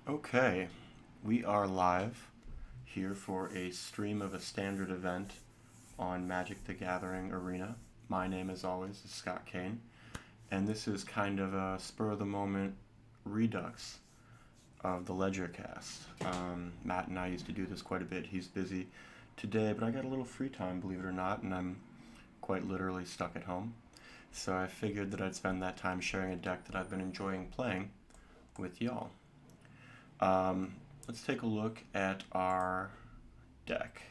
Okay, we are live here for a stream of a standard event on Magic the Gathering Arena. My name, as always, is Scott Kane, and this is kind of a spur-of-the-moment redux of the Ledger cast. Matt and I used to do this quite a bit. He's busy today, but I got a little free time, believe it or not, and I'm quite literally stuck at home. So I figured that I'd spend that time sharing a deck that I've been enjoying playing with y'all. Let's take a look at our deck.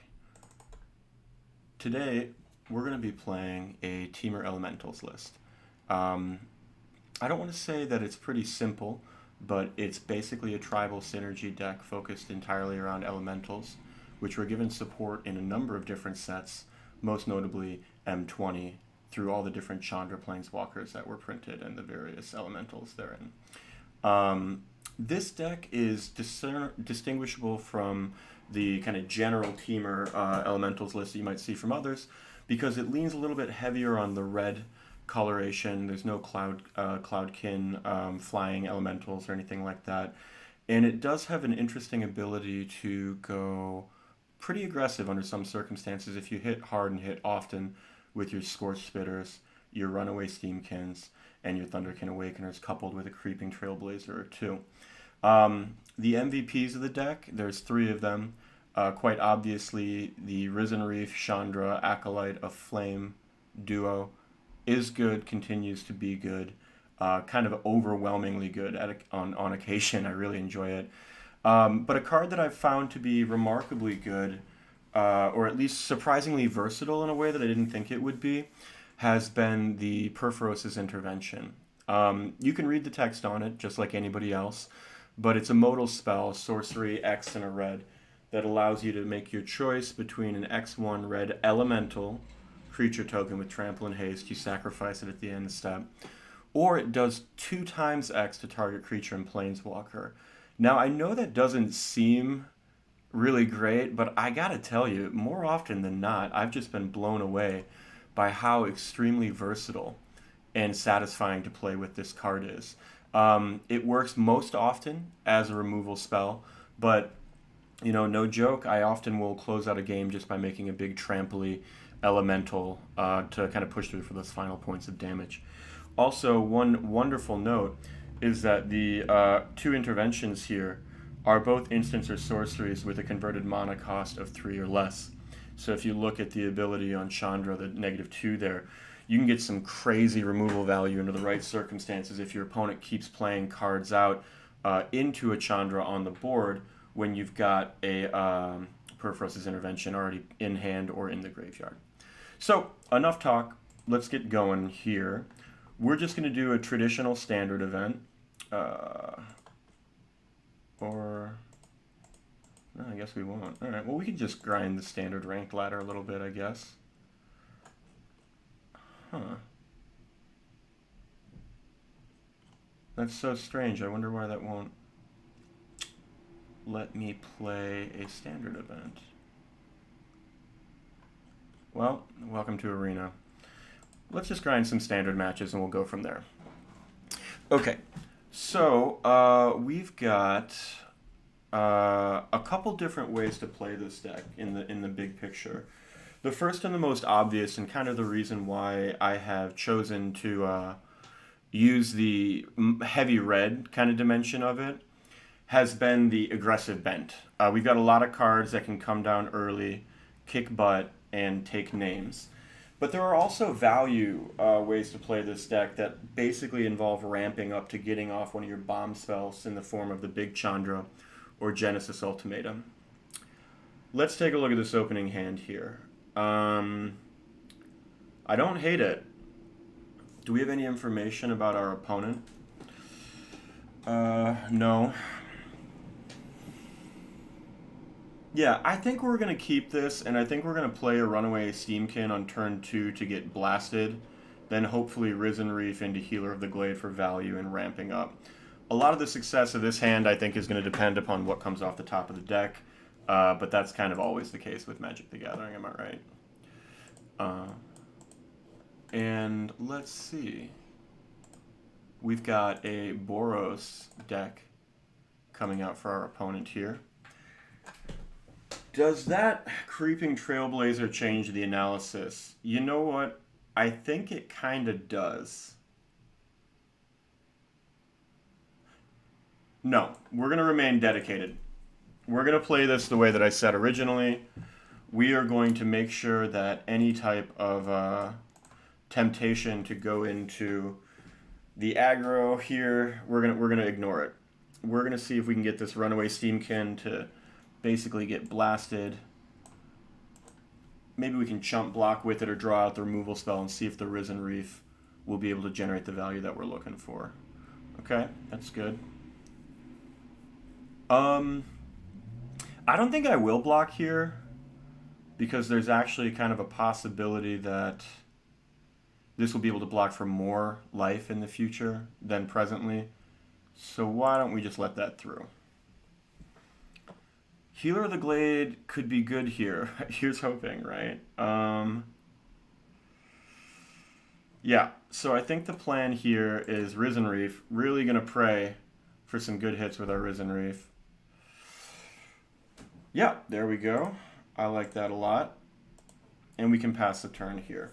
Today, we're going to be playing a Temur Elementals list. I don't want to say that it's pretty simple, but it's basically a tribal synergy deck focused entirely around Elementals, which were given support in a number of different sets, most notably M20, through all the different Chandra Planeswalkers that were printed and the various Elementals therein. This deck is distinguishable from the kind of general Temur Elementals list that you might see from others because it leans a little bit heavier on the red coloration. There's no Cloudkin flying Elementals or anything like that. And it does have an interesting ability to go pretty aggressive under some circumstances if you hit hard and hit often with your Scorch Spitters, your Runaway Steam-Kins, and your Thunderkin Awakeners coupled with a Creeping Trailblazer or two. The MVPs of the deck, there's three of them. Quite obviously, the Risen Reef, Chandra, Acolyte, a Flame duo is good, continues to be good, kind of overwhelmingly good on occasion. I really enjoy it. But a card that I've found to be remarkably good, or at least surprisingly versatile in a way that I didn't think it would be, has been the Purphoros' Intervention. You can read the text on it just like anybody else, but it's a modal spell, sorcery, X and a red, that allows you to make your choice between an X1 red elemental creature token with trample and haste. You sacrifice it at the end of the step. Or it does 2 times X to target creature and planeswalker. Now, I know that doesn't seem really great, but I gotta tell you, more often than not, I've just been blown away by how extremely versatile and satisfying to play with this card is. It works most often as a removal spell, but you know, no joke, I often will close out a game just by making a big trampoly elemental to kind of push through for those final points of damage. Also, one wonderful note is that the 2 interventions here are both instants or sorceries with a converted mana cost of 3 or less. So if you look at the ability on Chandra, the -2 there, you can get some crazy removal value under the right circumstances if your opponent keeps playing cards out into a Chandra on the board when you've got a Purphoros' Intervention already in hand or in the graveyard. So, enough talk. Let's get going here. We're just going to do a traditional standard event. No, I guess we won't. Alright, well we can just grind the standard ranked ladder a little bit, I guess. Huh. That's so strange. I wonder why that won't let me play a standard event. Well, welcome to Arena. Let's just grind some standard matches and we'll go from there. Okay, so we've got a couple different ways to play this deck in the big picture. The first and the most obvious, and kind of the reason why I have chosen to use the heavy red kind of dimension of it, has been the aggressive bent. We've got a lot of cards that can come down early, kick butt, and take names. But there are also value ways to play this deck that basically involve ramping up to getting off one of your bomb spells in the form of the big Chandra or Genesis Ultimatum. Let's take a look at this opening hand here. I don't hate it. Do we have any information about our opponent? No. Yeah, I think we're going to keep this, and I think we're going to play a Runaway Steam-Kin on turn 2 to get blasted, then hopefully Risen Reef into Healer of the Glade for value and ramping up. A lot of the success of this hand, I think, is going to depend upon what comes off the top of the deck, but that's kind of always the case with Magic the Gathering, am I right? And let's see. We've got a Boros deck coming out for our opponent here. Does that Creeping Trailblazer change the analysis? You know what? I think it kind of does. No, we're going to remain dedicated. We're going to play this the way that I said originally. We are going to make sure that any type of temptation to go into the aggro here, we're gonna ignore it. We're going to see if we can get this Runaway Steam-Kin to basically get blasted. Maybe we can chump block with it or draw out the removal spell and see if the Risen Reef will be able to generate the value that we're looking for. Okay, that's good. I don't think I will block here because there's actually kind of a possibility that this will be able to block for more life in the future than presently. So why don't we just let that through? Healer of the Glade could be good here. Here's hoping, right? Yeah, so I think the plan here is Risen Reef. Really going to pray for some good hits with our Risen Reef. Yeah, there we go. I like that a lot. And we can pass the turn here.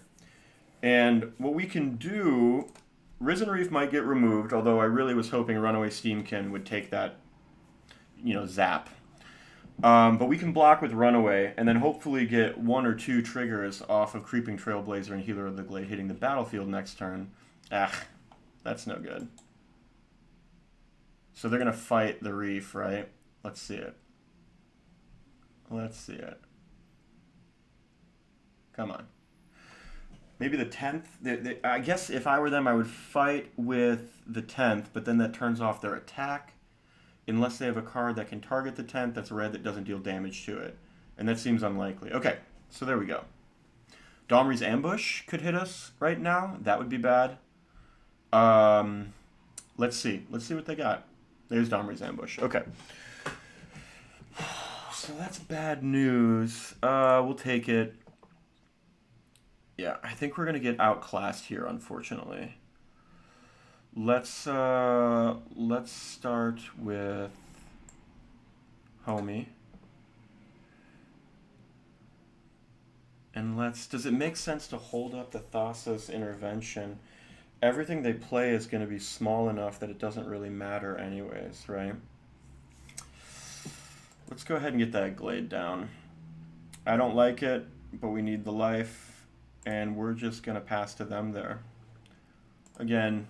And what we can do, Risen Reef might get removed, although I really was hoping Runaway Steam-Kin would take that, zap. But we can block with Runaway, and then hopefully get 1 or 2 triggers off of Creeping Trailblazer and Healer of the Glade hitting the battlefield next turn. That's no good. So they're going to fight the Reef, right? Let's see it. Let's see it. Come on. Maybe the 10th. I guess if I were them, I would fight with the 10th, but then that turns off their attack. Unless they have a card that can target the 10th that's red that doesn't deal damage to it. And that seems unlikely. Okay, so there we go. Domri's Ambush could hit us right now. That would be bad. Let's see. Let's see what they got. There's Domri's Ambush. Okay. So that's bad news. We'll take it. Yeah, I think we're going to get outclassed here, unfortunately. Let's start with Homie. And does it make sense to hold up the Thassa's Intervention? Everything they play is going to be small enough that it doesn't really matter anyways, right? Let's go ahead and get that Glade down. I don't like it, but we need the life, and we're just going to pass to them there. Again,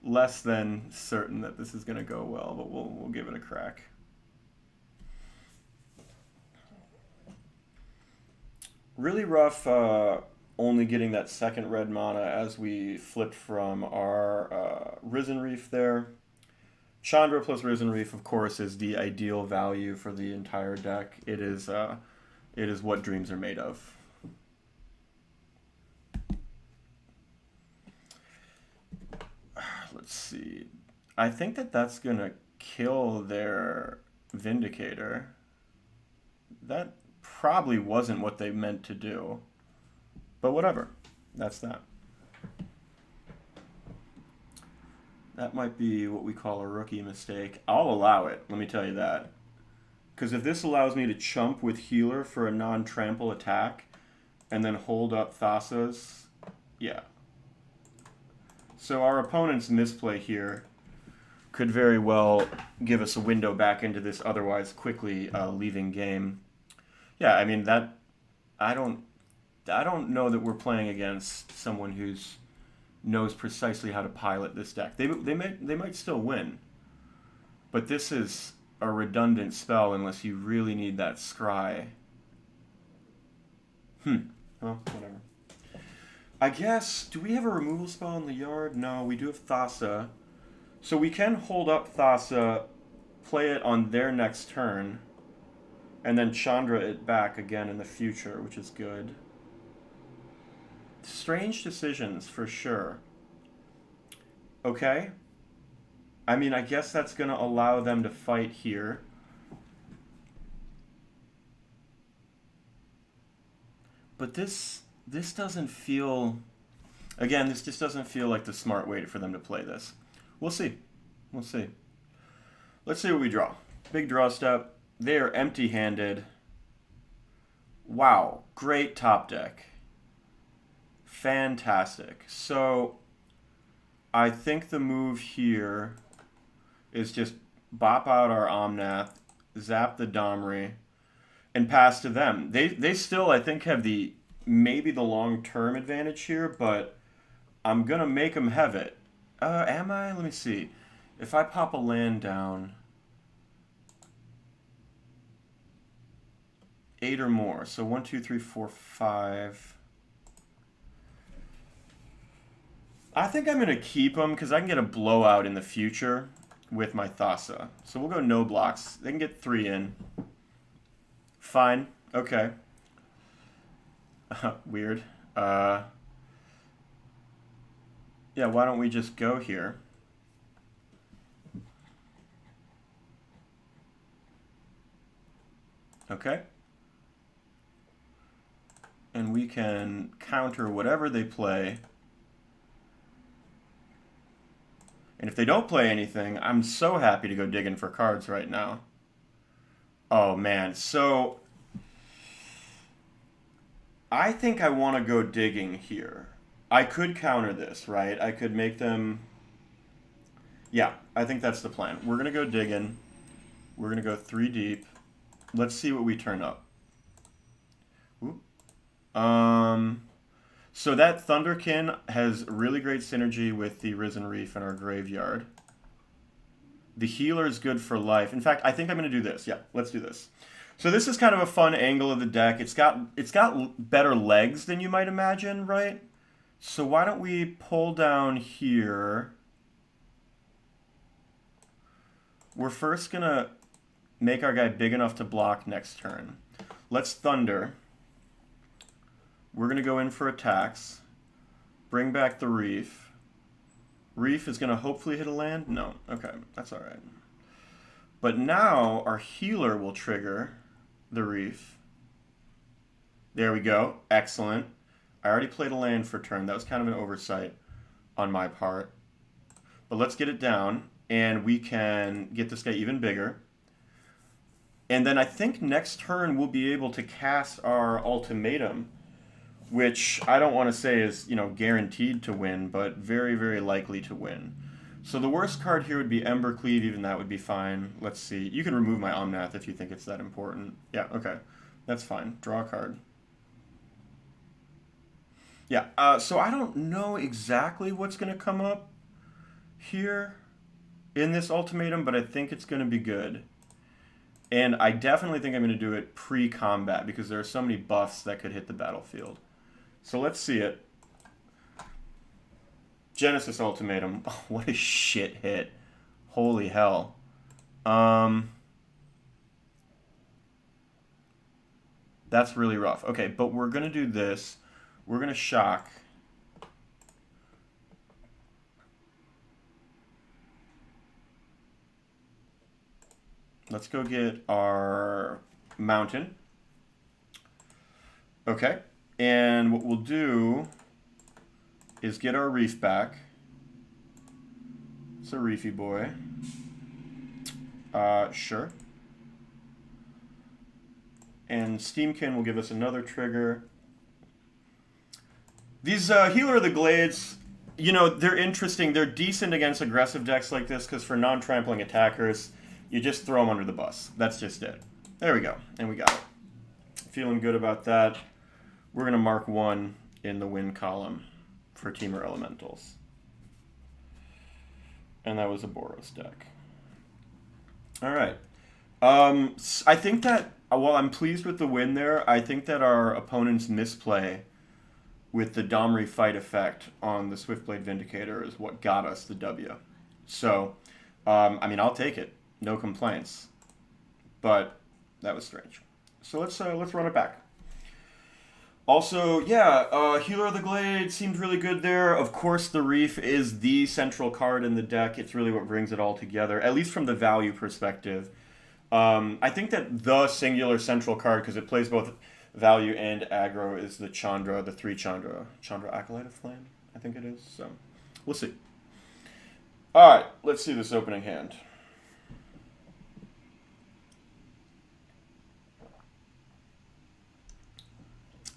less than certain that this is going to go well, but we'll give it a crack. Really rough only getting that second red mana as we flipped from our Risen Reef there. Chandra plus Risen Reef, of course, is the ideal value for the entire deck. It is what dreams are made of. Let's see. I think that's going to kill their Vindicator. That probably wasn't what they meant to do. But whatever. That's that. That might be what we call a rookie mistake. I'll allow it, let me tell you that. Because if this allows me to chump with Healer for a non-trample attack and then hold up Thassa's, yeah. So our opponent's misplay here could very well give us a window back into this otherwise quickly leaving game. Yeah, I mean, that I don't know that we're playing against someone who's knows precisely how to pilot this deck. They might still win, but this is a redundant spell unless you really need that scry. Well, whatever. I guess, do we have a removal spell in the yard? No, we do have Thassa. So we can hold up Thassa, play it on their next turn, and then Chandra it back again in the future, which is good. Strange decisions, for sure. Okay. I mean, I guess that's going to allow them to fight here. But this doesn't feel... Again, this just doesn't feel like the smart way for them to play this. We'll see. We'll see. Let's see what we draw. Big draw step. They are empty-handed. Wow, great top deck. Fantastic. So I think the move here is just bop out our Omnath, zap the Domri, and pass to them. They still, I think, have the maybe the long-term advantage here, but I'm going to make them have it. Am I? Let me see. If I pop a land down, 8 or more. So 1, 2, 3, 4, 5. I think I'm going to keep them because I can get a blowout in the future with my Thassa. So we'll go no blocks. They can get 3 in. Fine. Okay. Weird. Yeah, why don't we just go here? Okay. And we can counter whatever they play. And if they don't play anything, I'm so happy to go digging for cards right now. Oh, man. So I think I want to go digging here. I could counter this, right? I could make them... Yeah, I think that's the plan. We're going to go digging. We're going to go 3 deep. Let's see what we turn up. Ooh. So that Thunderkin has really great synergy with the Risen Reef in our graveyard. The healer is good for life. In fact, I think I'm going to do this. Yeah, let's do this. So this is kind of a fun angle of the deck. It's got better legs than you might imagine, right? So why don't we pull down here? We're first going to make our guy big enough to block next turn. Let's Thunder. We're going to go in for attacks. Bring back the Reef. Reef is going to hopefully hit a land? No. Okay, that's all right. But now our healer will trigger the Reef. There we go. Excellent. I already played a land for turn. That was kind of an oversight on my part. But let's get it down, and we can get this guy even bigger. And then I think next turn we'll be able to cast our Ultimatum, which I don't want to say is, you know, guaranteed to win, but very, very likely to win. So the worst card here would be Ember Cleave. Even that would be fine. Let's see. You can remove my Omnath if you think it's that important. Yeah, okay. That's fine. Draw a card. Yeah, so I don't know exactly what's going to come up here in this Ultimatum, but I think it's going to be good. And I definitely think I'm going to do it pre-combat because there are so many buffs that could hit the battlefield. So let's see it. Genesis Ultimatum. Oh, what a shit hit. Holy hell. That's really rough. Okay, but we're going to do this. We're going to shock. Let's go get our mountain. Okay. And what we'll do is get our Reef back. It's a Reefy boy. Sure. And Steam-Kin will give us another trigger. These Healer of the Glades, you know, they're interesting. They're decent against aggressive decks like this because for non-trampling attackers, you just throw them under the bus. That's just it. There we go. And we got it. Feeling good about that. We're going to mark 1 in the win column for Temur Elementals. And that was a Boros deck. All right. I think that, while I'm pleased with the win there, I think that our opponent's misplay with the Domri fight effect on the Swiftblade Vindicator is what got us the W. So, I mean, I'll take it. No complaints. But that was strange. So let's run it back. Also, yeah, Healer of the Glade seemed really good there. Of course, the Reef is the central card in the deck. It's really what brings it all together, at least from the value perspective. I think that the singular central card, because it plays both value and aggro, is the Chandra, the 3 Chandra. Chandra Acolyte of Flame, I think it is. So, we'll see. All right, let's see this opening hand.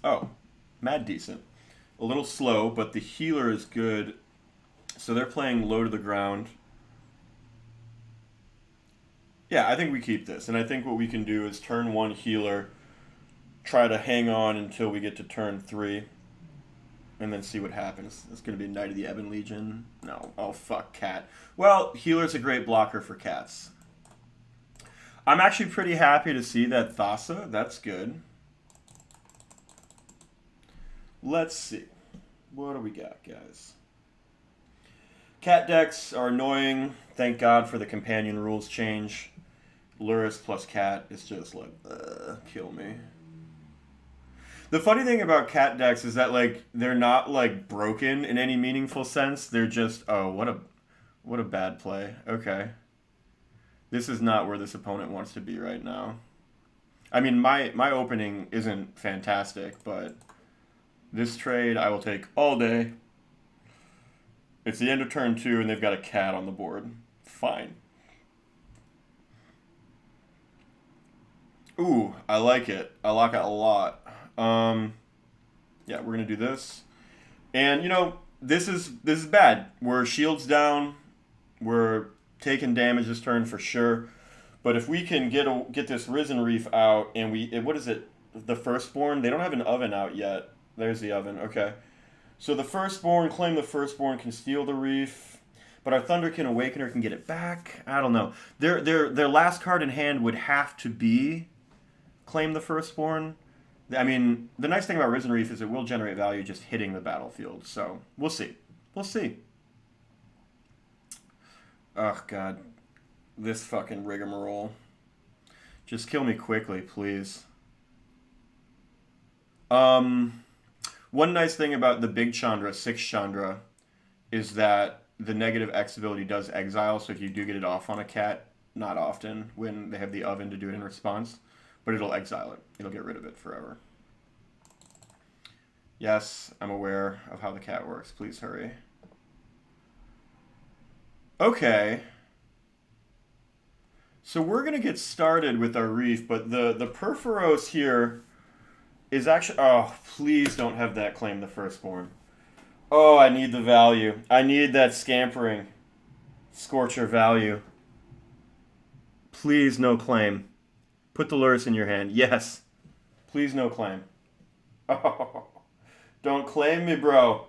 Oh, mad decent. A little slow, but the healer is good. So they're playing low to the ground. Yeah, I think we keep this. And I think what we can do is turn 1 healer, try to hang on until we get to turn 3, and then see what happens. It's going to be Knight of the Ebon Legion. No. Oh, fuck, cat. Well, healer's a great blocker for cats. I'm actually pretty happy to see that Thassa. That's good. Let's see. What do we got, guys? Cat decks are annoying. Thank God for the companion rules change. Lurrus plus cat is just like, kill me. The funny thing about cat decks is that, like, they're not, like, broken in any meaningful sense. They're just, oh, what a bad play. Okay. This is not where this opponent wants to be right now. I mean, my opening isn't fantastic, but this trade I will take all day. It's the end of turn 2, and they've got a cat on the board. Fine. Ooh, I like it. I like it a lot. Yeah, we're gonna do this, and you know this is bad. We're shields down. We're taking damage this turn for sure. But if we can get this Risen Reef out, and what is it? The Firstborn. They don't have an oven out yet. There's the oven. Okay. So the Firstborn, claim the Firstborn can steal the Reef, but our Thunderkin Awakener can get it back. I don't know. Their last card in hand would have to be claim the Firstborn. I mean, the nice thing about Risen Reef is it will generate value just hitting the battlefield. So we'll see. We'll see. Oh God, this fucking rigmarole. Just kill me quickly, please. One nice thing about the big Chandra, 6 Chandra, is that the negative X ability does exile, so if you do get it off on a cat, not often, when they have the oven to do it in response, but it'll exile it. It'll get rid of it forever. Yes, I'm aware of how the cat works. Please hurry. Okay. So we're going to get started with our Reef, but the Purphoros here is actually... Oh, please don't have that claim the Firstborn. Oh, I need the value. I need that Scampering Scorcher value. Please no claim. Put the Lurrus in your hand. Yes. Please no claim. Oh, don't claim me, bro.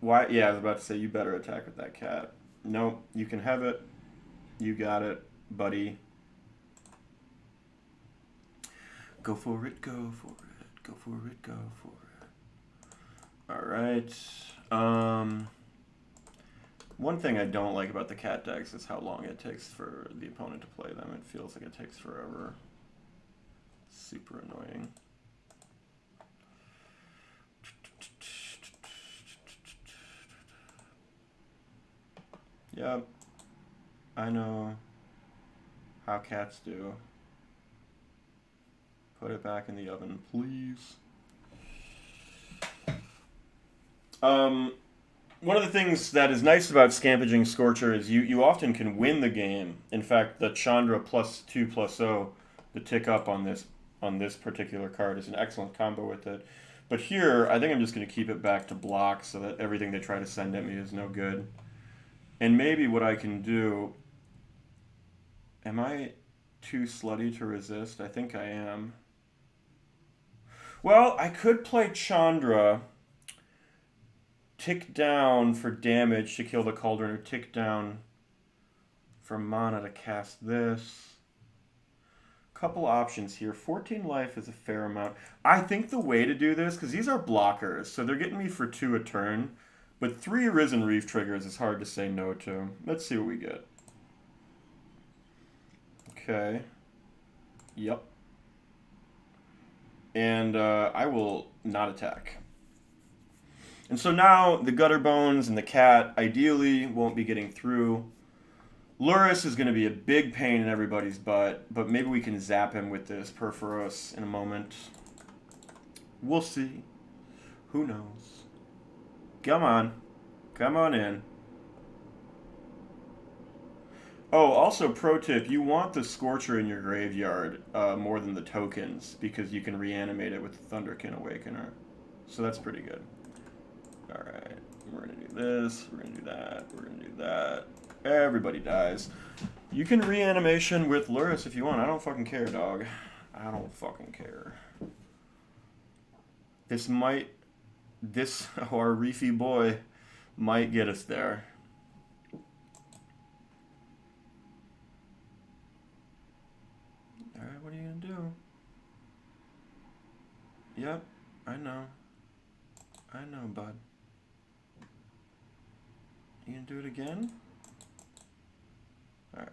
Why? Yeah, I was about to say you better attack with that cat. No, you can have it. You got it, buddy. Go for it, go for it, go for it, go for it. Alright. One thing I don't like about the cat decks is how long it takes for the opponent to play them. It feels like it takes forever. Super annoying. Yep. I know how cats do. Put it back in the oven, please. One of the things that is nice about Scampering Scorcher is you often can win the game. In fact, the Chandra +2/+0, the tick up on this particular card is an excellent combo with it. But here, I think I'm just going to keep it back to block so that everything they try to send at me is no good. And maybe what I can do... Am I too slutty to resist? I think I am. Well, I could play Chandra, tick down for damage to kill the Cauldron, or tick down for mana to cast this. Couple options here. 14 life is a fair amount. I think the way to do this, because these are blockers, so they're getting me for 2 a turn, but 3 Risen Reef triggers is hard to say no to. Let's see what we get. Okay. Yep. And I will not attack. And so now the Gutter Bones and the cat ideally won't be getting through. Lurrus is going to be a big pain in everybody's butt, but maybe we can zap him with this Purphoros in a moment. We'll see. Who knows? Come on. Come on in. Oh, also pro tip, you want the Scorcher in your graveyard more than the tokens because you can reanimate it with the Thunderkin Awakener. So that's pretty good. Alright, we're gonna do this, we're gonna do that, we're gonna do that. Everybody dies. You can reanimation with Lurrus if you want. I don't fucking care, dog. I don't fucking care. Our Reefy boy might get us there. Alright, what are you gonna do? Yep, I know. I know, bud. You gonna do it again? Alright.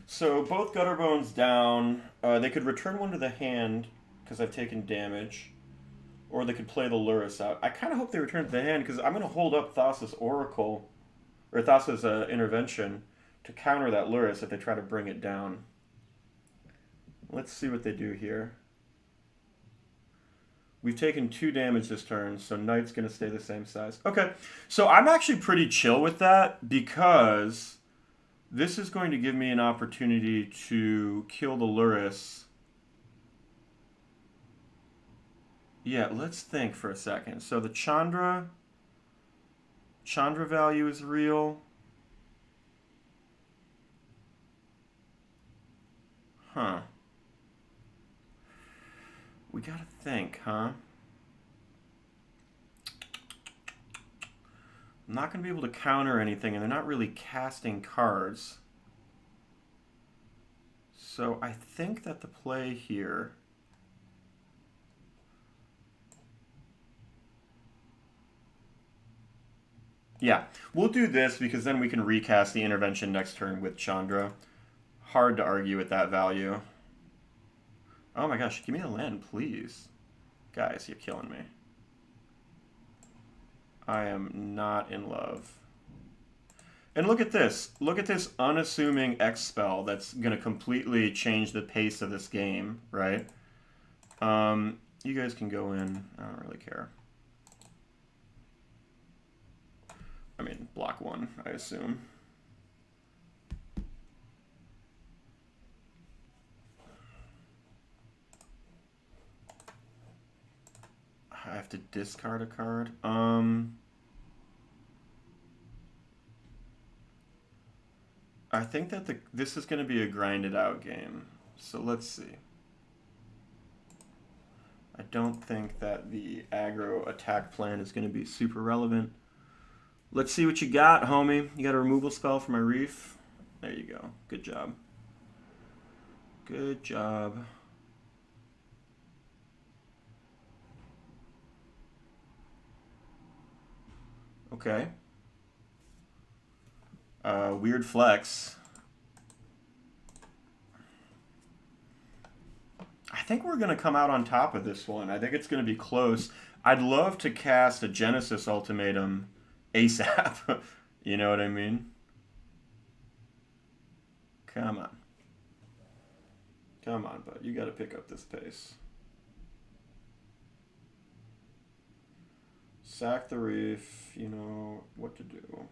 So both Gutterbones down. They could return one to the hand because I've taken damage. Or they could play the Lurrus out. I kind of hope they return to the hand because I'm going to hold up Thassa's Oracle, or Thassa's Intervention, to counter that Lurrus if they try to bring it down. Let's see what they do here. We've taken 2 damage this turn, so Knight's going to stay the same size. Okay, so I'm actually pretty chill with that because this is going to give me an opportunity to kill the Lurrus. Yeah, let's think for a second. So the Chandra value is real. Huh. We gotta think, huh? I'm not gonna be able to counter anything, and they're not really casting cards. So I think that the play here... Yeah, we'll do this because then we can recast the intervention next turn with Chandra. Hard to argue with that value. Oh my gosh, give me a land, please. Guys, you're killing me. I am not in love. And look at this. Look at this unassuming X spell that's going to completely change the pace of this game, right? You guys can go in. I don't really care. I mean, block 1, I assume. I have to discard a card. I think that this is going to be a grinded out game. So let's see. I don't think that the aggro attack plan is going to be super relevant. Let's see what you got, homie. You got a removal spell for my Reef? There you go. Good job. Good job. Okay. Weird flex. I think we're going to come out on top of this one. I think it's going to be close. I'd love to cast a Genesis Ultimatum ASAP. You know what I mean? Come on. Come on, bud. You got to pick up this pace. Sack the Reef. You know what to do.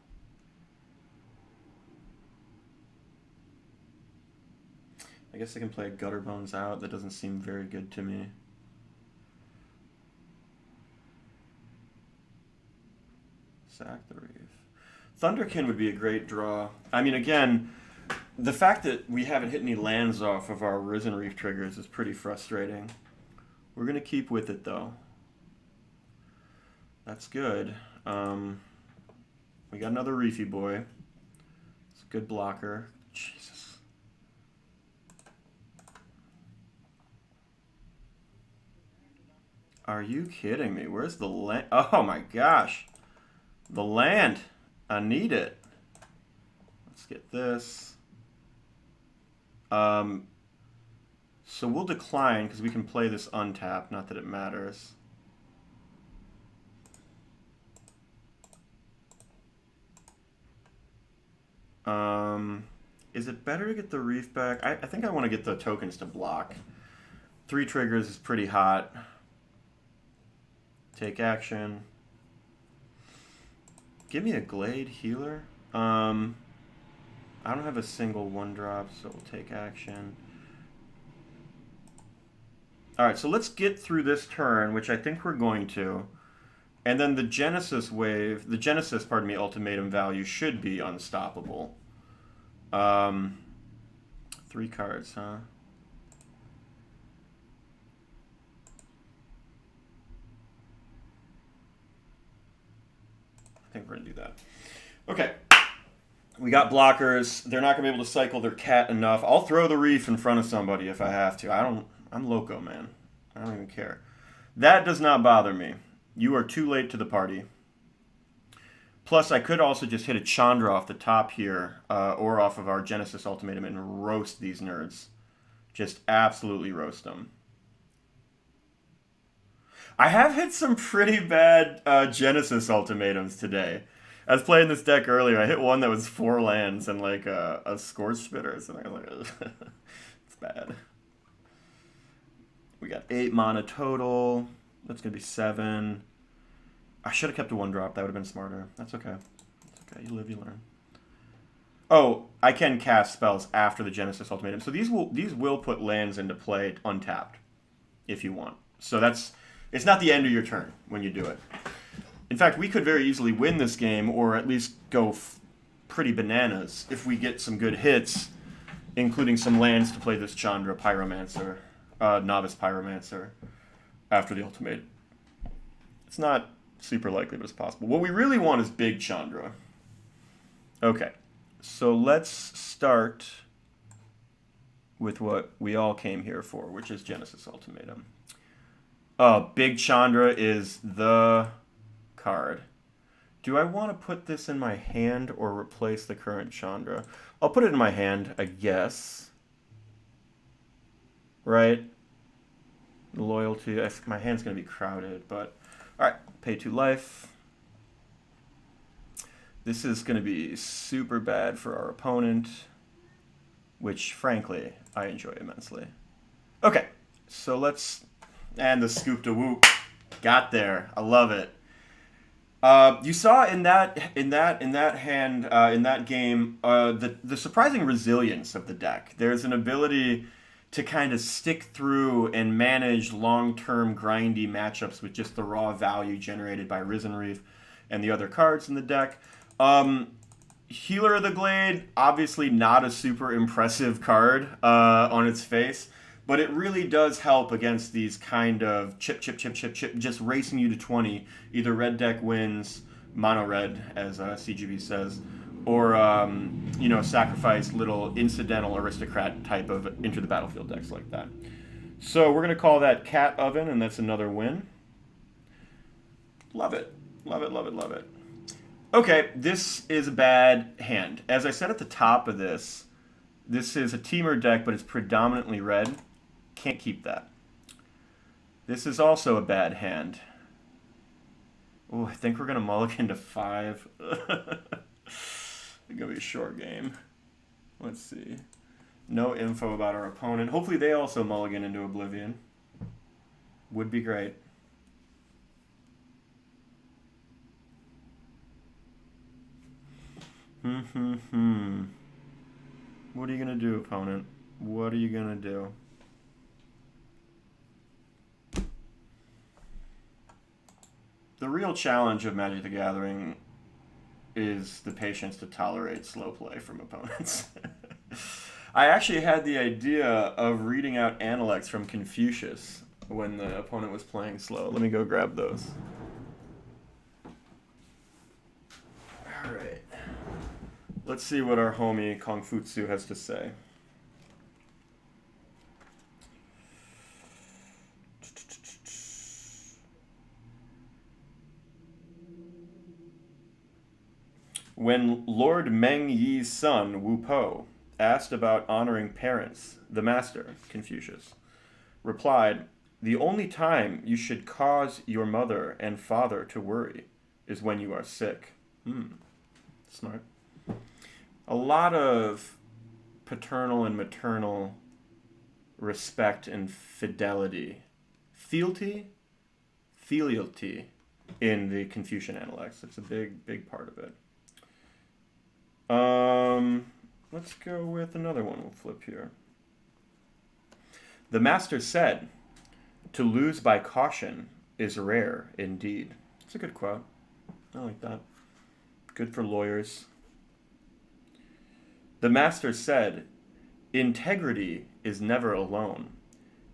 I guess I can play Gutterbones out. That doesn't seem very good to me. Sack the Reef. Thunderkin would be a great draw. I mean, again, the fact that we haven't hit any lands off of our Risen Reef triggers is pretty frustrating. We're going to keep with it, though. That's good. We got another Reefy boy. It's a good blocker. Jesus. Are you kidding me? Where's the land? Oh my gosh. The land. I need it. Let's get this. So we'll decline because we can play this untapped. Not that it matters. Is it better to get the Reef back? I think I want to get the tokens to block. 3 triggers is pretty hot. Take action. Give me a Glade healer. I don't have a single 1-drop, so we'll take action. Alright, so let's get through this turn, which I think we're going to. And then the Genesis wave, the Genesis, pardon me, ultimatum value should be unstoppable. 3 cards, huh? I think we're going to do that. Okay. We got blockers. They're not going to be able to cycle their cat enough. I'll throw the Reef in front of somebody if I have to. I'm loco, man. I don't even care. That does not bother me. You are too late to the party. Plus, I could also just hit a Chandra off the top here, or off of our Genesis Ultimatum and roast these nerds. Just absolutely roast them. I have hit some pretty bad Genesis Ultimatums today. I was playing this deck earlier. I hit one that was 4 lands and like a Scorch Spitter. And I was like, it's bad. We got 8 mana total. That's going to be 7. I should have kept a 1-drop. That would have been smarter. That's okay. That's okay. You live, you learn. Oh, I can cast spells after the Genesis Ultimatum. So these will put lands into play untapped if you want. So it's not the end of your turn when you do it. In fact, we could very easily win this game, or at least go pretty bananas if we get some good hits, including some lands to play this Chandra Pyromancer, Novice Pyromancer, after the ultimate. It's not super likely, but it's possible. What we really want is big Chandra. Okay, so let's start with what we all came here for, which is Genesis Ultimatum. Big Chandra is the card. Do I want to put this in my hand or replace the current Chandra? I'll put it in my hand, I guess. Right? Loyalty. My hand's going to be crowded, but... Alright, pay 2 life. This is going to be super bad for our opponent, which, frankly, I enjoy immensely. Okay, so let's... And the scoop to whoop. Got there. I love it. You saw in that game the surprising resilience of the deck. There's an ability to kind of stick through and manage long-term grindy matchups with just the raw value generated by Risen Reef and the other cards in the deck. Healer of the Glade, obviously not a super impressive card on its face, but it really does help against these kind of chip, just racing you to 20. Either red deck wins, mono red, as CGB says, or, sacrifice little incidental aristocrat type of into the battlefield decks like that. So we're going to call that Cat Oven, and that's another win. Love it. Love it, love it, love it. Okay, this is a bad hand. As I said at the top of this is a Temur deck, but it's predominantly red. Can't keep that. This is also a bad hand. Oh, I think we're going to mulligan to 5. It's going to be a short game. Let's see. No info about our opponent. Hopefully they also mulligan into Oblivion. Would be great. What are you going to do, opponent? What are you going to do? The real challenge of Magic the Gathering is the patience to tolerate slow play from opponents. I actually had the idea of reading out Analects from Confucius when the opponent was playing slow. Let me go grab those. Alright. Let's see what our homie Kongfutsu has to say. When Lord Meng Yi's son, Wu Po, asked about honoring parents, the master, Confucius, replied, "The only time you should cause your mother and father to worry is when you are sick." Smart. A lot of paternal and maternal respect and fidelity. Fealty in the Confucian Analects. It's a big, big part of it. Let's go with another one. We'll flip here. The master said, "To lose by caution is rare indeed." It's a good quote. I like that. Good for lawyers. The master said, "Integrity is never alone.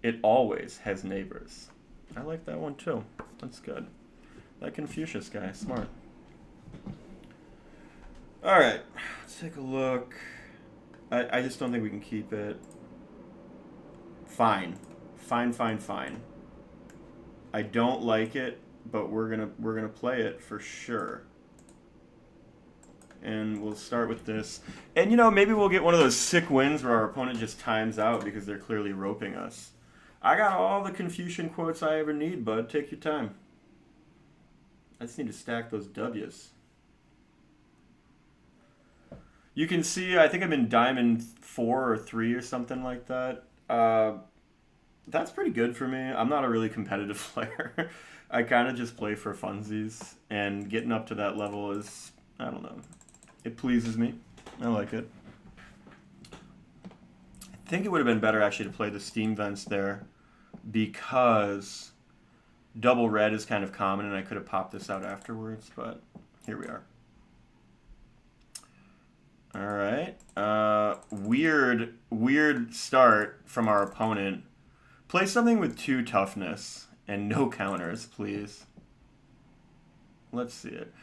It always has neighbors." I like that one too. That's good. That Confucius guy, smart. Alright, let's take a look. I just don't think we can keep it. Fine. Fine. I don't like it, but we're gonna play it for sure. And we'll start with this. And, you know, maybe we'll get one of those sick wins where our opponent just times out because they're clearly roping us. I got all the Confucian quotes I ever need, bud. Take your time. I just need to stack those W's. You can see, I think I'm in Diamond 4 or 3 or something like that. That's pretty good for me. I'm not a really competitive player. I kind of just play for funsies. And getting up to that level is, I don't know. It pleases me. I like it. I think it would have been better actually to play the Steam Vents there because double red is kind of common and I could have popped this out afterwards, but here we are. Alright. Weird start from our opponent. Play something with 2 toughness and no counters, please. Let's see it.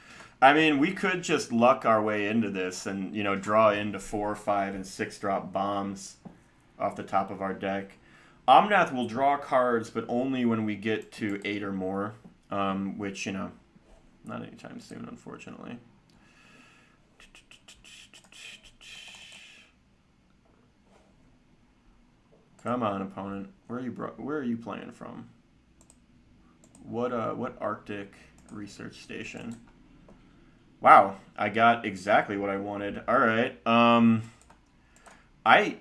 I mean, we could just luck our way into this and, you know, draw into 4, 5, and 6 drop bombs off the top of our deck. Omnath will draw cards, but only when we get to 8 or more, which, you know, not anytime soon, unfortunately. Come on, opponent. Where are you playing from? What Arctic research station? Wow, I got exactly what I wanted. All right. I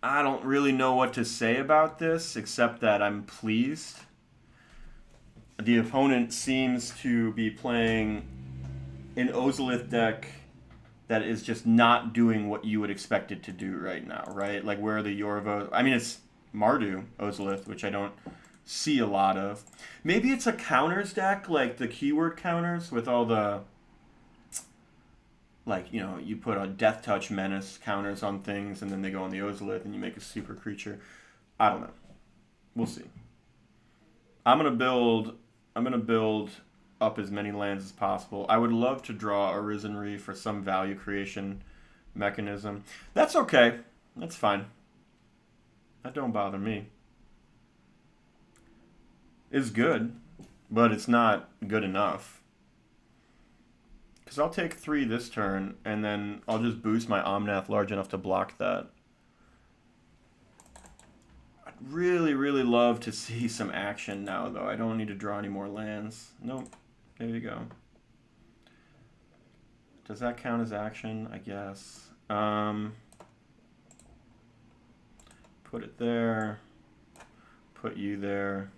don't really know what to say about this except that I'm pleased. The opponent seems to be playing an Ozolith deck that is just not doing what you would expect it to do right now, right? Like where the Yorvo... I mean, it's Mardu Ozolith, which I don't see a lot of. Maybe it's a counters deck, like the keyword counters with all the... Like, you know, you put a Death Touch Menace counters on things, and then they go on the Ozolith, and you make a super creature. I don't know. We'll see. I'm gonna build up as many lands as possible. I would love to draw a Risen Reef for some value creation mechanism. That's okay. That's fine. That don't bother me. It's good, but it's not good enough. Because I'll take 3 this turn, and then I'll just boost my Omnath large enough to block that. I'd really, really love to see some action now, though. I don't need to draw any more lands. Nope. There you go. Does that count as action? I guess. Put it there. Put you there.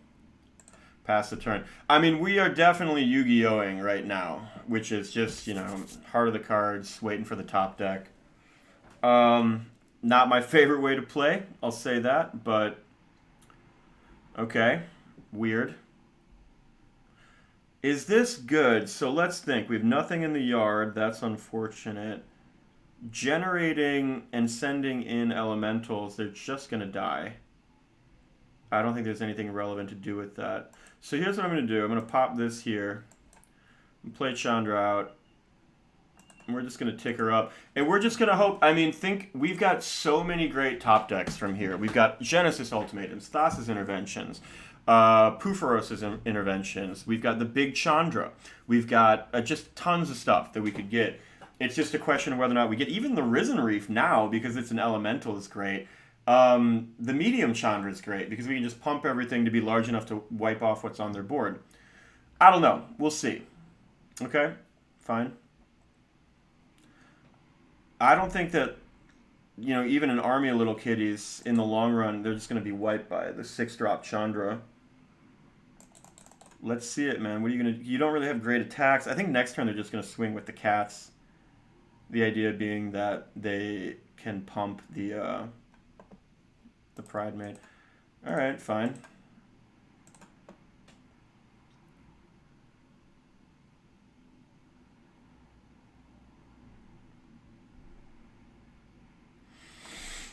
Pass the turn. I mean, we are definitely Yu-Gi-Oh-ing right now, which is just, you know, heart of the cards, waiting for the top deck. Not my favorite way to play, I'll say that, but okay. Weird. Is this good? So let's think. We have nothing in the yard. That's unfortunate. Generating and sending in elementals, they're just going to die. I don't think there's anything relevant to do with that. So here's what I'm going to do. I'm going to pop this here. And play Chandra out. And we're just going to tick her up. And we're just going to hope... I mean, think... We've got so many great top decks from here. We've got Genesis Ultimatums, Thassa's Interventions, Purphoros' Interventions. We've got the big Chandra. We've got just tons of stuff that we could get. It's just a question of whether or not we get... Even the Risen Reef now, because it's an elemental, is great. The medium Chandra is great because we can just pump everything to be large enough to wipe off what's on their board. I don't know. We'll see. Okay? Fine. I don't think that, you know, even an army of little kitties, in the long run, they're just going to be wiped by the 6-drop Chandra. Let's see it, man. What are you going to... You don't really have great attacks. I think next turn they're just going to swing with the cats. The idea being that they can pump the Pride Mate. All right, fine.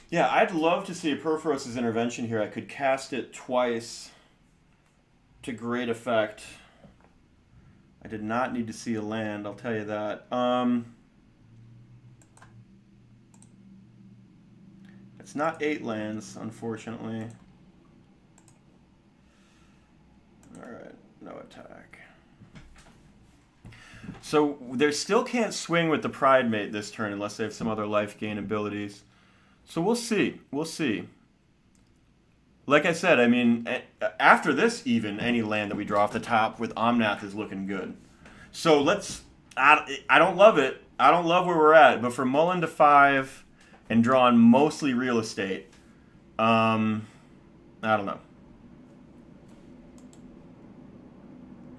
Yeah, I'd love to see a Purphoros' Intervention here. I could cast it twice to great effect. I did not need to see a land, I'll tell you that. It's not 8 lands, unfortunately. Alright, no attack. So they still can't swing with the Pride Mate this turn unless they have some other life gain abilities. So we'll see. We'll see. Like I said, I mean, after this even, any land that we draw off the top with Omnath is looking good. So let's... I don't love it. I don't love where we're at. But for Mullen to 5 and drawing mostly real estate, I don't know.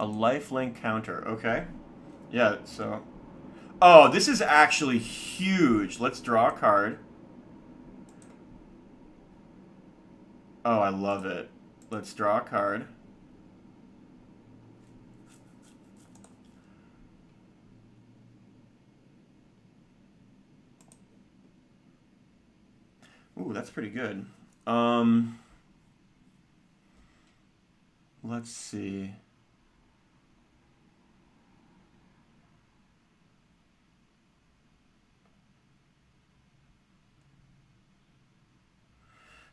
A lifelink counter. Okay. Yeah, so... Oh, this is actually huge. Let's draw a card. Oh, I love it. Let's draw a card. Ooh, that's pretty good. Let's see.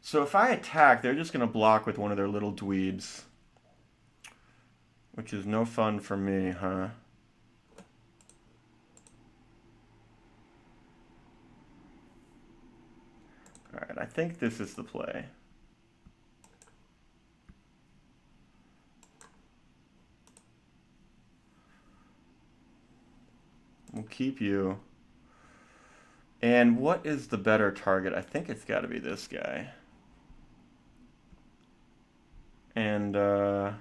So if I attack, they're just going to block with one of their little dweebs. Which is no fun for me, huh? Alright, I think this is the play. We'll keep you. And what is the better target? I think it's got to be this guy. And, no,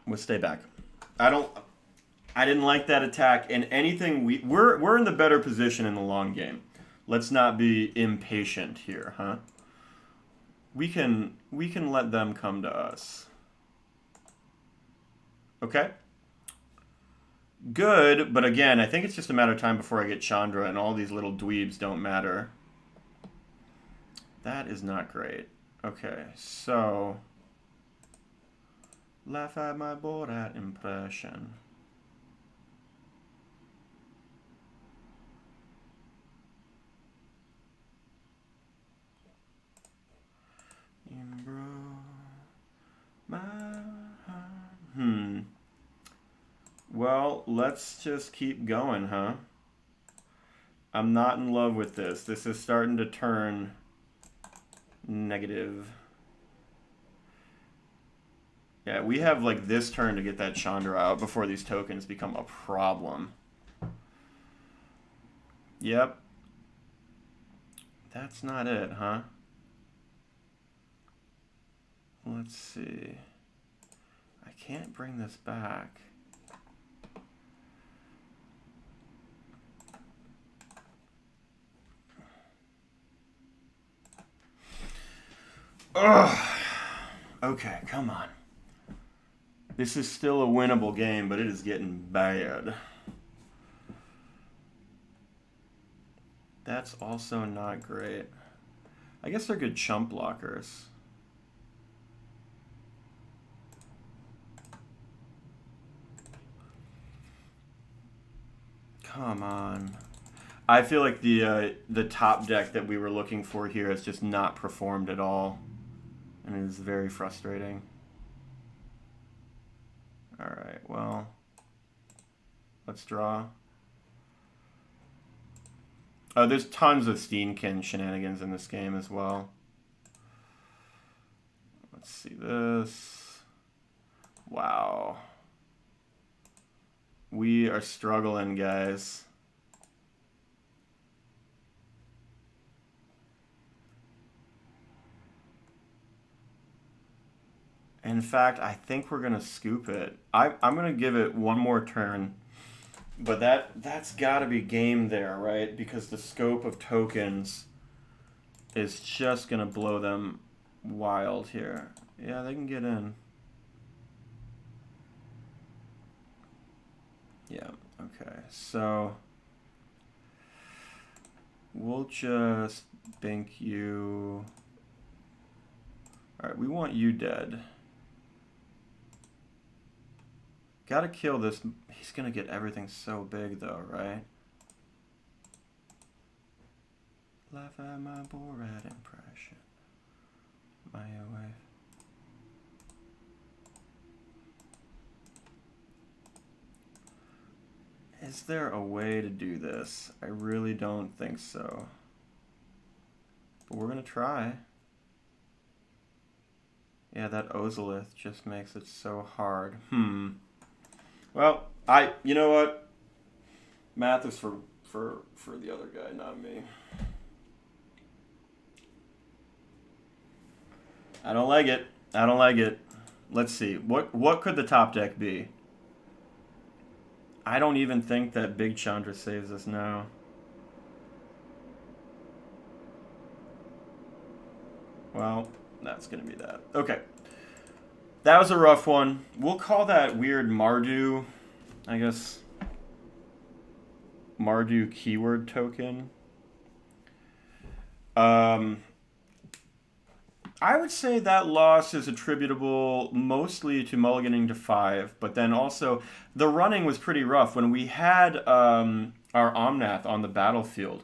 we'll stay back. I didn't like that attack, and anything we're in the better position in the long game. Let's not be impatient here, huh? We can let them come to us. Okay. Good, but again, I think it's just a matter of time before I get Chandra, and all these little dweebs don't matter. That is not great. Okay, so... Laugh at my Borat impression. Well, let's just keep going, huh? I'm not in love with this. This is starting to turn negative. Yeah, we have like this turn to get that Chandra out before these tokens become a problem. Yep. That's not it, huh? Let's see. I can't bring this back. Ugh. Okay, come on. This is still a winnable game, but it is getting bad. That's also not great. I guess they're good chump blockers. Come on. I feel like the top deck that we were looking for here has just not performed at all. And it is very frustrating. Alright, well, let's draw. Oh, there's tons of Steam-Kin shenanigans in this game as well. Let's see this. Wow. We are struggling, guys. In fact, I think we're gonna scoop it. I'm gonna give it one more turn, but that's got to be game there, right? Because the scope of tokens is just gonna blow them wild here. Yeah, they can get in. Yeah. Okay. So we'll just bink you. All right, we want you dead. Gotta kill this. He's gonna get everything so big though, right? Laugh at my Borat impression. My way. Is there a way to do this? I really don't think so. But we're gonna try. Yeah, that Ozolith just makes it so hard. Well, you know what? Math is for the other guy, not me. I don't like it. I don't like it. Let's see. What could the top deck be? I don't even think that Big Chandra saves us now. Well, that's going to be that. Okay. That was a rough one. We'll call that weird Mardu, I guess. Mardu keyword token. I would say that loss is attributable mostly to mulliganing to 5, but then also the running was pretty rough. When we had our Omnath on the battlefield,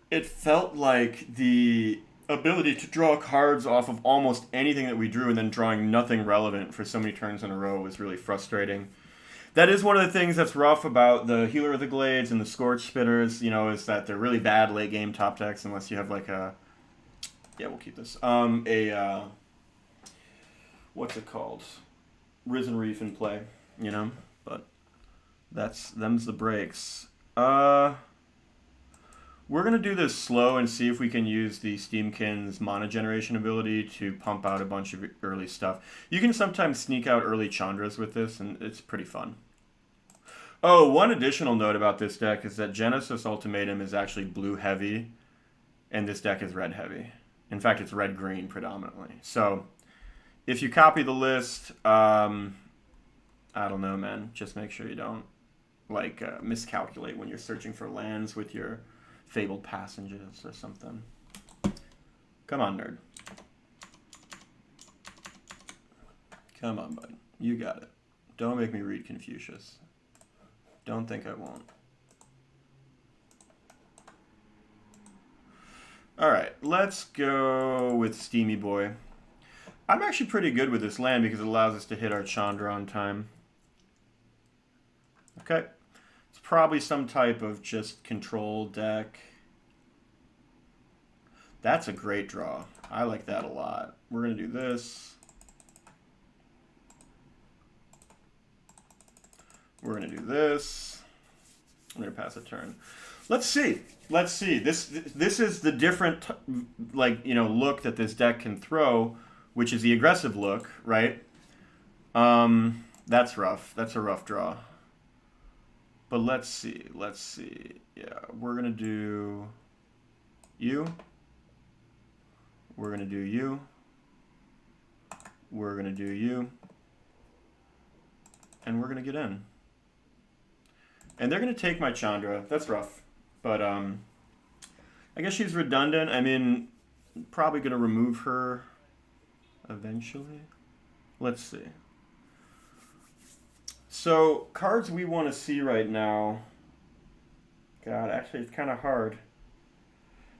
it felt like the ability to draw cards off of almost anything that we drew and then drawing nothing relevant for so many turns in a row was really frustrating. That is one of the things that's rough about the Healer of the Glades and the Scorch Spitters, you know, is that they're really bad late game top decks unless you have like a... Yeah, we'll keep this. What's it called? Risen Reef in play, you know? But them's the breaks. We're going to do this slow and see if we can use the Steam-Kin's mana generation ability to pump out a bunch of early stuff. You can sometimes sneak out early Chandras with this, and it's pretty fun. Oh, one additional note about this deck is that Genesis Ultimatum is actually blue-heavy, and this deck is red-heavy. In fact, it's red-green predominantly. So, if you copy the list, I don't know, man. Just make sure you don't, like, miscalculate when you're searching for lands with your Fabled Passages or something. Come on, nerd. Come on, bud. You got it. Don't make me read Confucius. Don't think I won't. Alright, let's go with Steamy Boy. I'm actually pretty good with this land because it allows us to hit our Chandra on time. Okay. It's probably some type of just control deck. That's a great draw. I like that a lot. We're going to do this. We're going to do this. I'm going to pass a turn. Let's see. Let's see. This is the different, like, you know, look that this deck can throw, which is the aggressive look, right? That's rough. That's a rough draw. But let's see. Let's see. Yeah, we're going to do you. We're going to do you. We're going to do you. And we're going to get in. And they're going to take my Chandra. That's rough. But I guess she's redundant. I mean, probably going to remove her eventually. Let's see. So, cards we want to see right now. God, actually, it's kind of hard.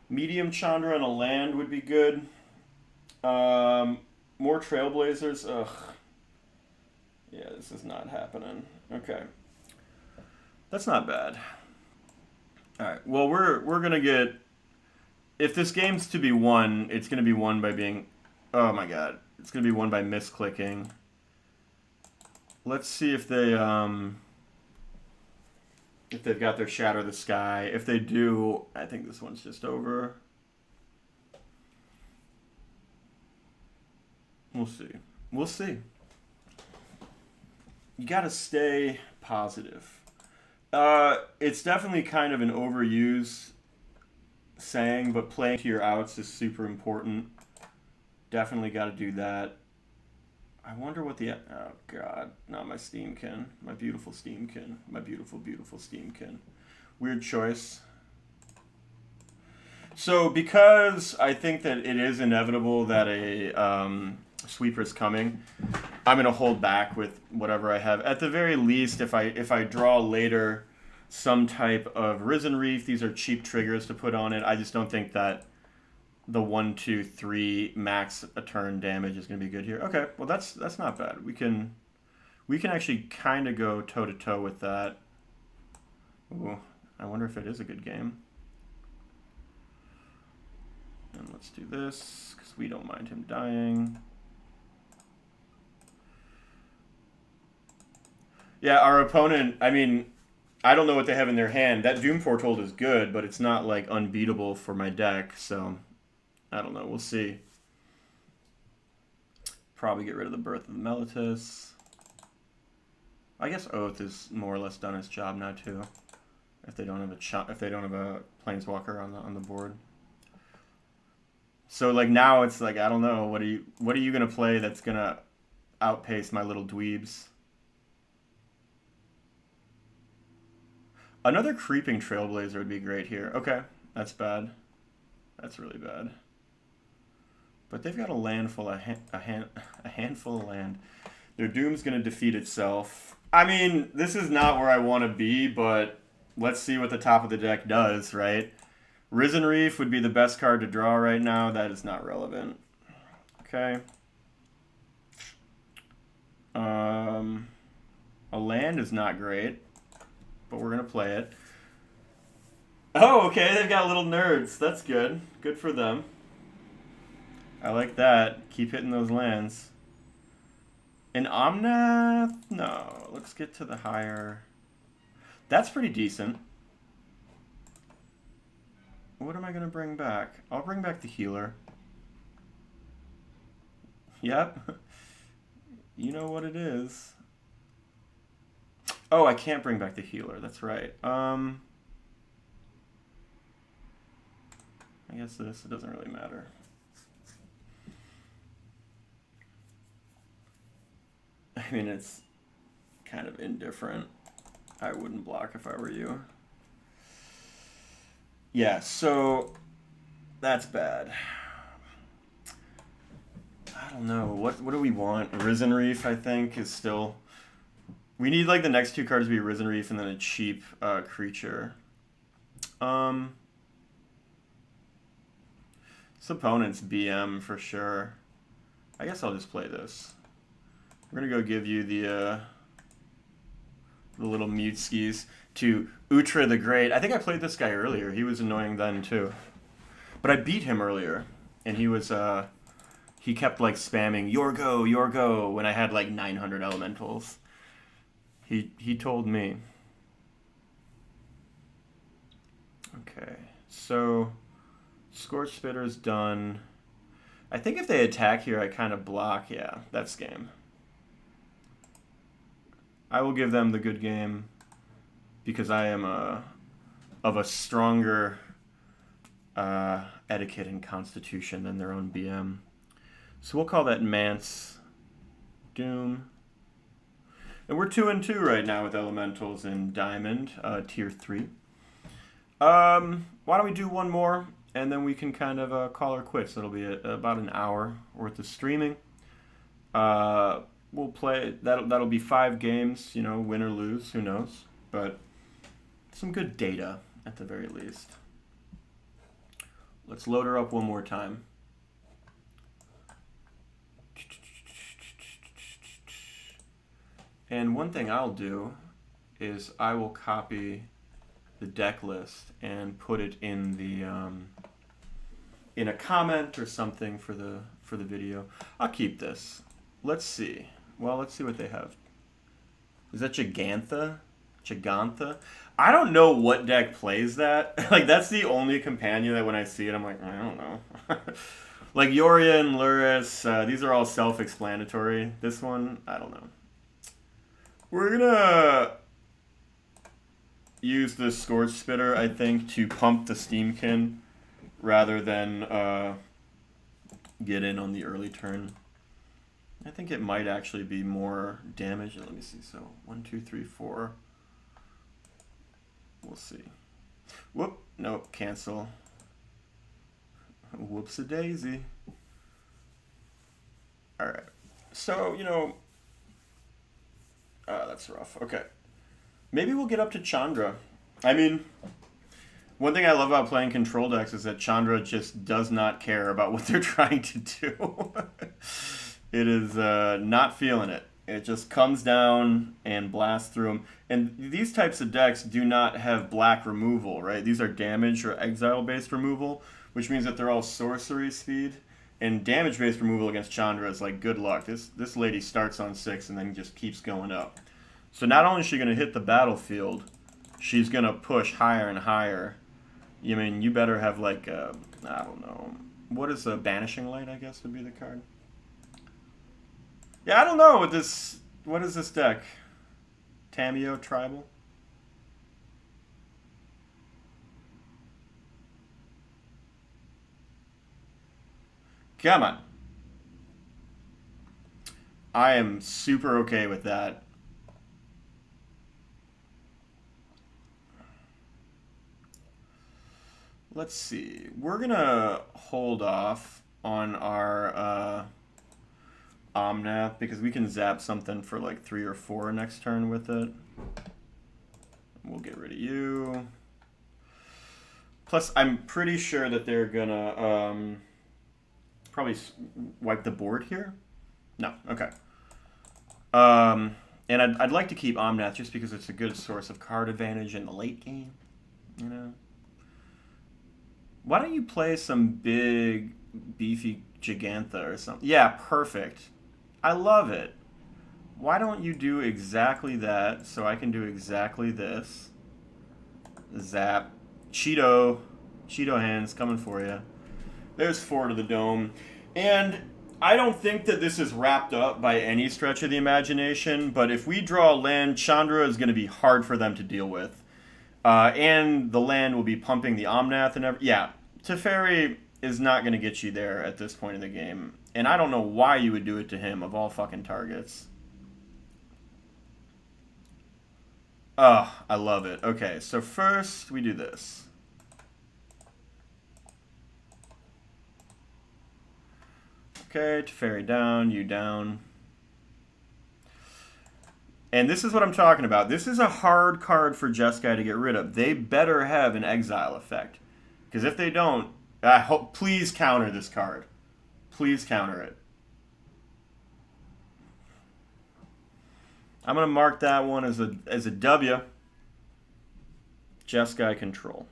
Medium Chandra and a land would be good. More Trailblazers. Ugh. Yeah, this is not happening. Okay. That's not bad. Alright, well, we're going to get... If this game's to be won, it's going to be won by being... Oh my god. It's going to be won by misclicking. Let's see if they've got their Shatter the Sky. If they do, I think this one's just over. We'll see. We'll see. You gotta stay positive. It's definitely kind of an overused saying, but playing to your outs is super important. Definitely got to do that. I wonder what the... Oh, God. Not my Steam-Kin. My beautiful Steam-Kin. My beautiful, beautiful Steam-Kin. Weird choice. So, because I think that it is inevitable that a sweeper is coming, I'm going to hold back with whatever I have. At the very least, if I draw later some type of Risen Reef, these are cheap triggers to put on it. I just don't think that the 1, 2, 3 max a turn damage is going to be good here. Okay, well that's not bad. We can actually kind of go toe to toe with that. Ooh, I wonder if it is a good game. And let's do this because we don't mind him dying. Yeah, our opponent. I mean, I don't know what they have in their hand. That Doom Foretold is good, but it's not like unbeatable for my deck. So. I don't know. We'll see. Probably get rid of the Birth of the Meletis. I guess Oath is more or less done its job now too. If they don't have a Planeswalker on the board. So like now it's like I don't know. What are you gonna play that's gonna outpace my little dweebs? Another Creeping Trailblazer would be great here. Okay, that's bad. That's really bad. But they've got a land full of a handful of land. Their Doom's going to defeat itself. I mean, this is not where I want to be, but let's see what the top of the deck does, right? Risen Reef would be the best card to draw right now. That is not relevant. Okay. A land is not great, but we're going to play it. Oh, okay, they've got little nerds. That's good. Good for them. I like that. Keep hitting those lands. An Omnath? No. Let's get to the higher. That's pretty decent. What am I going to bring back? I'll bring back the healer. Yep. You know what it is. Oh, I can't bring back the healer. That's right. I guess this. It doesn't really matter. I mean, it's kind of indifferent. I wouldn't block if I were you. Yeah, so that's bad. I don't know. What do we want? Risen Reef, I think, is still... We need, like, the next two cards to be Risen Reef and then a cheap creature. This opponent's BM for sure. I guess I'll just play this. We're going to go give you the little mute skis to Utra the Great. I think I played this guy earlier. He was annoying then too. But I beat him earlier. And he was, he kept like spamming, your go, when I had like 900 elementals. He told me. Okay, so Scorch Spitter's done. I think if they attack here, I kind of block. Yeah, that's game. I will give them the good game because I am of a stronger etiquette and constitution than their own BM. So we'll call that Mance Doom. And we're 2-2 right now with Elementals in Diamond, Tier 3. Why don't we do one more, and then we can kind of call her quits. It'll be about an hour worth of streaming. We'll play, that'll be 5 games, you know, win or lose, who knows. But some good data, at the very least. Let's load her up one more time. And one thing I'll do is I will copy the deck list and put it in the in a comment or something for the video. I'll keep this. Let's see. Well, let's see what they have. Is that Gigantha? Gigantha? I don't know what deck plays that. Like, that's the only companion that when I see it, I'm like, I don't know. Like Yoria and Luris, these are all self-explanatory. This one, I don't know. We're gonna use the Scorch Spitter, I think, to pump the Steam-Kin rather than get in on the early turn. I think it might actually be more damage. Let me see. So 1, 2, 3, 4. We'll see. Whoop. Nope. Cancel. Whoops-a-daisy. Alright. So, you know... that's rough. Okay. Maybe we'll get up to Chandra. I mean, one thing I love about playing control decks is that Chandra just does not care about what they're trying to do. It is not feeling it. It just comes down and blasts through them. And these types of decks do not have black removal, right? These are damage or exile-based removal, which means that they're all sorcery speed. And damage-based removal against Chandra is like, good luck. This lady starts on 6 and then just keeps going up. So not only is she going to hit the battlefield, she's going to push higher and higher. I mean, you better have like, I don't know. What is a Banishing Light, I guess, would be the card? Yeah, I don't know what this... What is this deck? Tamiyo Tribal? Come on. I am super okay with that. Let's see. We're going to hold off on our Omnath because we can zap something for like 3 or 4 next turn with it. We'll get rid of you. Plus, I'm pretty sure that they're going to probably wipe the board here. No, okay. And I'd like to keep Omnath just because it's a good source of card advantage in the late game, you know. Why don't you play some big, beefy Gigantha or something? Yeah, perfect. I love it. Why don't you do exactly that so I can do exactly this? Zap. Cheeto hands coming for you. There's 4 to the dome. And I don't think that this is wrapped up by any stretch of the imagination, but if we draw a land, Chandra is going to be hard for them to deal with. And the land will be pumping the Omnath and everything. Yeah, Teferi is not going to get you there at this point in the game. And I don't know why you would do it to him of all fucking targets. Oh, I love it. Okay, so first we do this. Okay, Teferi down, you down. And this is what I'm talking about. This is a hard card for Jeskai to get rid of. They better have an exile effect. Because if they don't, I hope, please counter this card. Please counter it. I'm going to mark that one as a W. Jeskai control.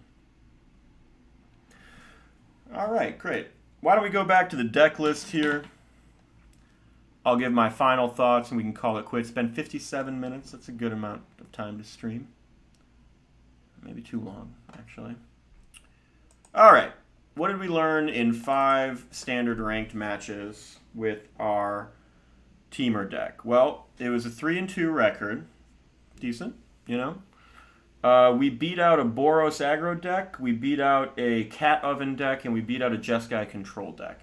All right, great. Why don't we go back to the deck list here? I'll give my final thoughts and we can call it quits. It's been 57 minutes. That's a good amount of time to stream. Maybe too long, actually. All right. What did we learn in 5 standard ranked matches with our Temur deck? Well, it was a 3-2 record. Decent, you know. We beat out a Boros aggro deck, we beat out a Cat Oven deck, and we beat out a Jeskai control deck.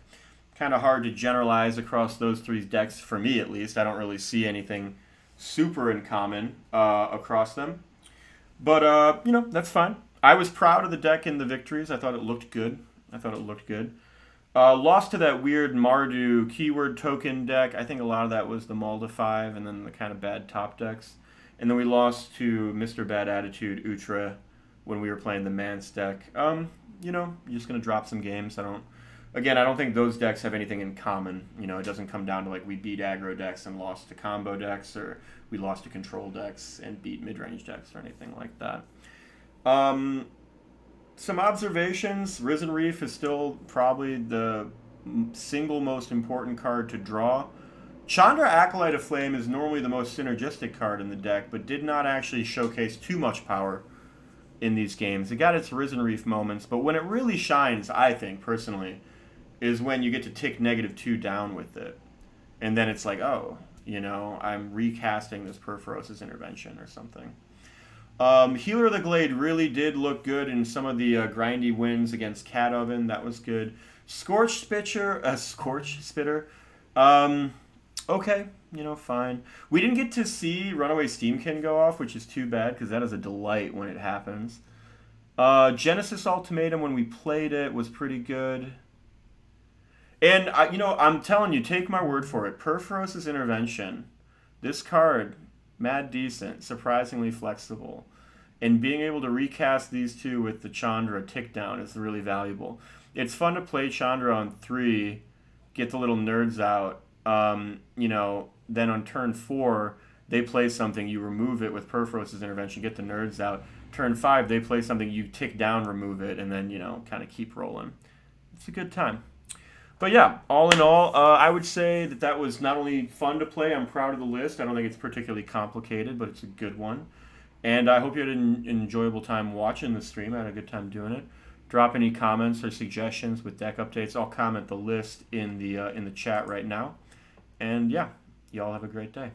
Kind of hard to generalize across those 3 decks, for me at least. I don't really see anything super in common across them. But, you know, that's fine. I was proud of the deck in the victories. I thought it looked good. Lost to that weird Mardu keyword token deck. I think a lot of that was the Malda 5 and then the kind of bad top decks. And then we lost to Mr. Bad Attitude Utra when we were playing the Mance deck. You know, you're just going to drop some games. I don't think those decks have anything in common. You know, it doesn't come down to like we beat aggro decks and lost to combo decks, or we lost to control decks and beat mid-range decks or anything like that. Some observations. Risen Reef is still probably the single most important card to draw. Chandra Acolyte of Flame is normally the most synergistic card in the deck, but did not actually showcase too much power in these games. It got its Risen Reef moments, but when it really shines, I think, personally, is when you get to tick -2 down with it. And then it's like, oh, you know, I'm recasting this Purphoros' Intervention or something. Healer of the Glade really did look good in some of the grindy wins against Cat Oven. That was good. Scorch Spitter. Okay, you know, fine. We didn't get to see Runaway Steam-Kin go off, which is too bad, because that is a delight when it happens. Genesis Ultimatum, when we played it, was pretty good. And, you know, I'm telling you, take my word for it. Purphoros' Intervention, this card, mad decent, surprisingly flexible. And being able to recast these two with the Chandra tick down is really valuable. It's fun to play Chandra on 3, get the little nerds out. You know, then on turn 4, they play something, you remove it with Purphoros' Intervention, get the nerds out. Turn 5, they play something, you tick down, remove it, and then, you know, kind of keep rolling. It's a good time. But yeah, all in all, I would say that that was not only fun to play, I'm proud of the list. I don't think it's particularly complicated, but it's a good one. And I hope you had an enjoyable time watching the stream. I had a good time doing it. Drop any comments or suggestions with deck updates. I'll comment the list in the chat right now. And yeah, y'all have a great day.